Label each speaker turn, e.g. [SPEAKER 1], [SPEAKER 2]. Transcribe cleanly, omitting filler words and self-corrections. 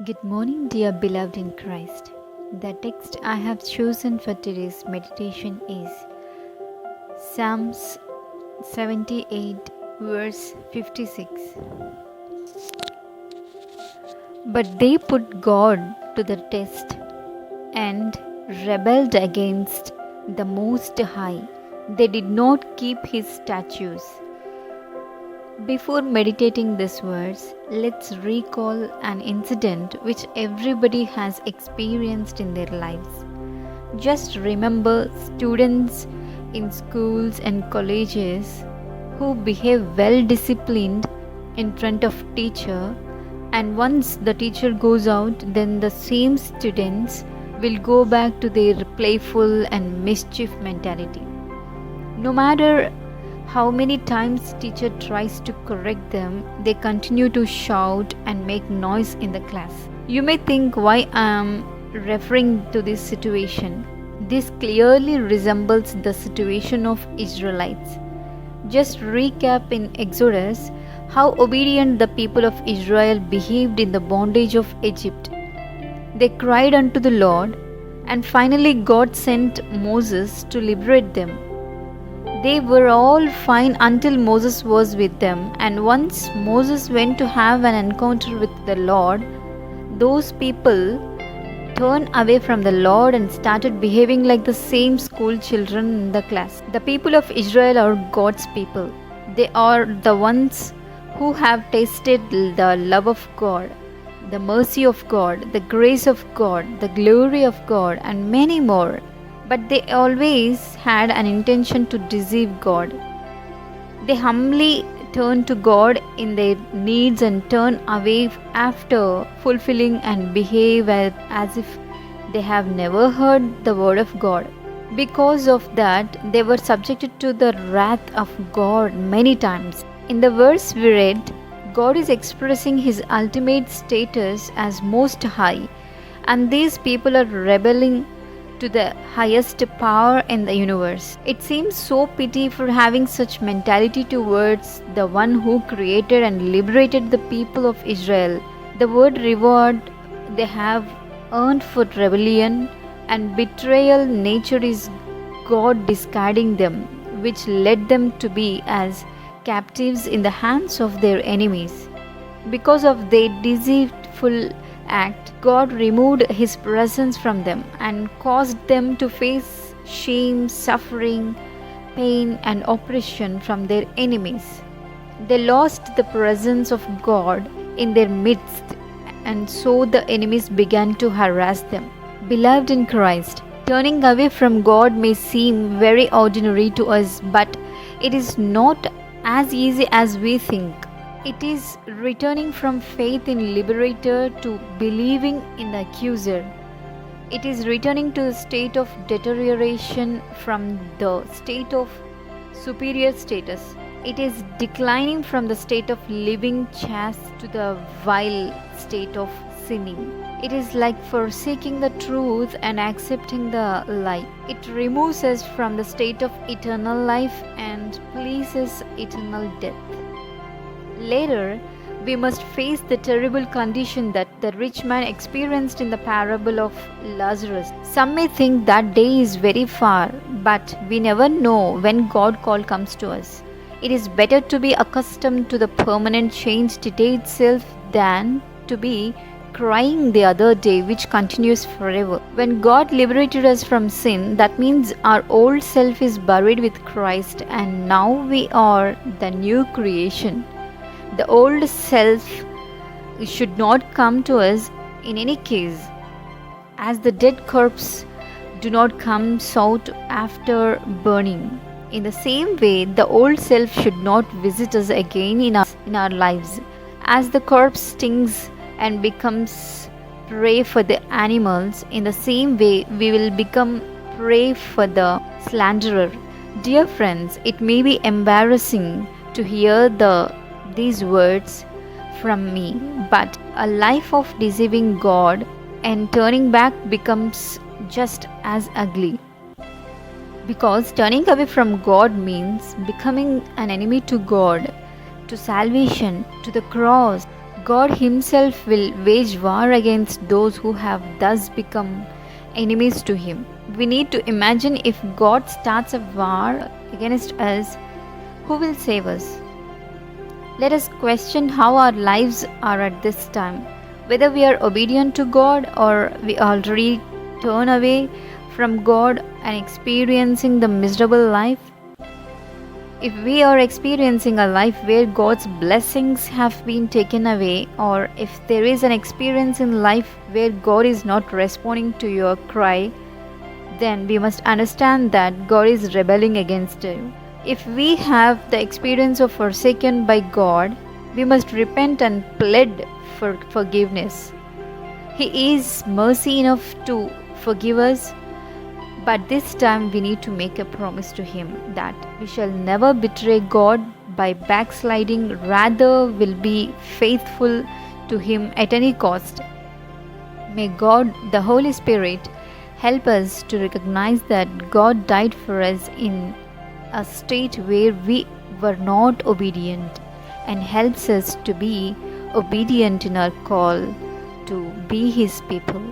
[SPEAKER 1] Good morning, dear beloved in Christ. The text I have chosen for today's meditation is Psalms 78, verse 56. But they put God to the test and rebelled against the Most High. They did not keep His statutes. Before meditating this verse, let's recall an incident which everybody has experienced in their lives. Just remember students in schools and colleges who behave well disciplined in front of teacher, and once the teacher goes out, then the same students will go back to their playful and mischief mentality. No matter how many times teacher tries to correct them, they continue to shout and make noise in the class. You may think why I am referring to this situation. This clearly resembles the situation of Israelites. Just recap in Exodus how obedient the people of Israel behaved in the bondage of Egypt. They cried unto the Lord, and finally God sent Moses to liberate them. They were all fine until Moses was with them, and once Moses went to have an encounter with the Lord, those people turned away from the Lord and started behaving like the same school children in the class. The people of Israel are God's people. They are the ones who have tasted the love of God, the mercy of God, the grace of God, the glory of God, and many more. But they always had an intention to deceive God. They humbly turn to God in their needs and turn away after fulfilling and behave as if they have never heard the word of God. Because of that, they were subjected to the wrath of God many times. In the verse we read, God is expressing His ultimate status as Most High, and these people are rebelling to the highest power in the universe. It seems so pity for having such mentality towards the one who created and liberated the people of Israel. The word reward they have earned for rebellion and betrayal nature is God discarding them, which led them to be as captives in the hands of their enemies. Because of their deceitful act, God removed His presence from them and caused them to face shame, suffering, pain, and oppression from their enemies. They lost the presence of God in their midst, and so the enemies began to harass them. Beloved in Christ, turning away from God may seem very ordinary to us, but it is not as easy as we think. It is returning from faith in liberator to believing in the accuser. It is returning to a state of deterioration from the state of superior status. It is declining from the state of living chaste to the vile state of sinning. It is like forsaking the truth and accepting the lie. It removes us from the state of eternal life and places eternal death. Later, we must face the terrible condition that the rich man experienced in the parable of Lazarus. Some may think that day is very far, but we never know when God's call comes to us. It is better to be accustomed to the permanent change today itself than to be crying the other day, which continues forever. When God liberated us from sin, that means our old self is buried with Christ, and now we are the new creation. The old self should not come to us in any case, as the dead corpse do not come out after burning. In the same way, the old self should not visit us again in our lives. As the corpse stings and becomes prey for the animals, in the same way we will become prey for the slanderer. Dear friends, it may be embarrassing to hear these words from me, but a life of deceiving God and turning back becomes just as ugly. Because turning away from God means becoming an enemy to God, to salvation, to the cross. God Himself will wage war against those who have thus become enemies to Him. We need to imagine if God starts a war against us, who will save us? Let us question how our lives are at this time, whether we are obedient to God or we already turn away from God and experiencing the miserable life. If we are experiencing a life where God's blessings have been taken away, or if there is an experience in life where God is not responding to your cry, then we must understand that God is rebelling against you. If we have the experience of forsaken by God, we must repent and plead for forgiveness. He is mercy enough to forgive us, but this time we need to make a promise to Him that we shall never betray God by backsliding, rather will be faithful to Him at any cost. May God, the Holy Spirit, help us to recognize that God died for us in a state where we were not obedient, and helps us to be obedient in our call to be His people.